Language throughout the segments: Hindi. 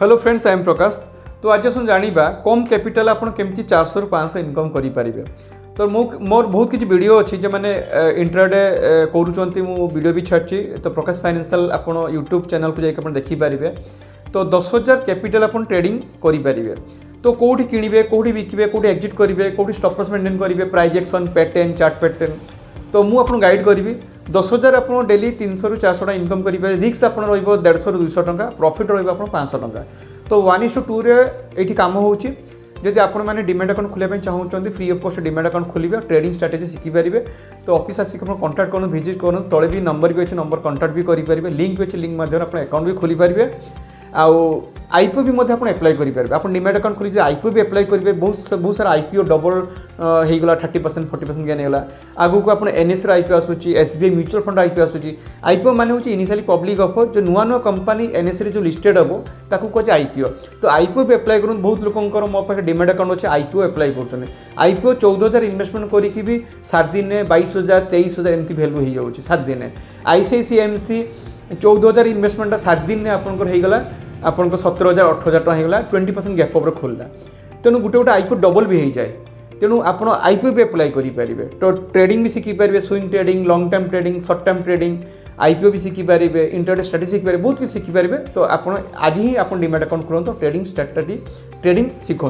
हेलो फ्रेंड्स, आई एम प्रकाश। तो आज आस जाना कम कैपिटाल आप केमती 400 ରୁ 500 इनकम करें। तो मोर बहुत किसी वीडियो अच्छी जो मैंने इंट्राडे करूँ भी छाड़ी। तो प्रकाश फाइनेंशियल आप यूट्यूब चैनल को जाकर देखिपारे। तो 10,000 कैपिटाल आप ट्रेडिंग करेंगे। तो कौटी किणवे, कौटी बिकवे, कौटी एक्जिट करेंगे, कौटी स्टॉप लॉस मेंटेन करेंगे, price action pattern, chart pattern. तो मुझे गाइड करी 10,000 आप डेली 300 ରୁ 400 टका इनकम करेंगे। रिस्क आप 150 ରୁ 200 टका, प्रॉफिट रहा 500 टका। तो 1:2 ये कम होती आपण मैंने डिमेट अकाउंट खोलने चाहते free of cost demat account खोलिए, ट्रेडिंग स्ट्रेटेजी शिखिपारे। तो ऑफिस आसिक कॉन्टाक्ट करूँ, विजिट करूँ, तले भी नंबर भी अच्छे, नंबर कॉन्टाक्ट भी करेंगे, लिंक भी अच्छे, लिंक माध्यम आप अकाउंट भी खोली पारे। आईपीओ भी आप एप्लाई करेंगे। आप डिमेट अकाउंट खोली आईपीओ भी एप्लाई करेंगे। बहुत सारा आईपीओ डबल होगा, 30% 40% गेन होगा। आगू को आप एनएस आईपीओ आसूची, एसबीआई म्यूचुअल फंड आईपीओ आसूची। आईपीओ माने होची इनिशियली पब्लिक ऑफर, जो नुआ नुआ कंपनी एनएस जो लिस्टेड हम ताकू कहे आईपीओ। तो आईपीओ भी एप्लाई करूँ। बहुत लोकर मो पाखे डिमेट अकाउंट अच्छे, आईपीओ एप्लाई कर। आईपीओ 14,000 इन्वेस्टमेंट करके भी 7 दिन 22,000 23,000 एमती भैल्यू हो जाऊँगी 7 दिन। आईसीआईसीआई 14,000 इन्वेस्टमेंट 7 दिन में आपंकर आपको 17,000 18,000 टका होगा। 20% गैप अप खोलला। तेणु गोटे गोटे आईपीओ डबल भी हो जाए। तेणु आप आईपीओ भी एप्लाई करेंगे। तो ट्रेडिंग भी शिखिपारे, swing trading, long term trading, short term trading, IPO भी शिखिपारे, इंटरडे स्ट्रेटेजी शिखिपारे, बहुत किसी शिखिपारे। तो आज ही आप डिमेट अकाउंट खोलते, ट्रेडिंग स्ट्रेटेजी ट्रेडिंग शिखु।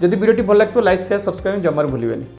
जदि वीडियो भल लगे लाइक शेयर सब्सक्राइब जमार भूलें।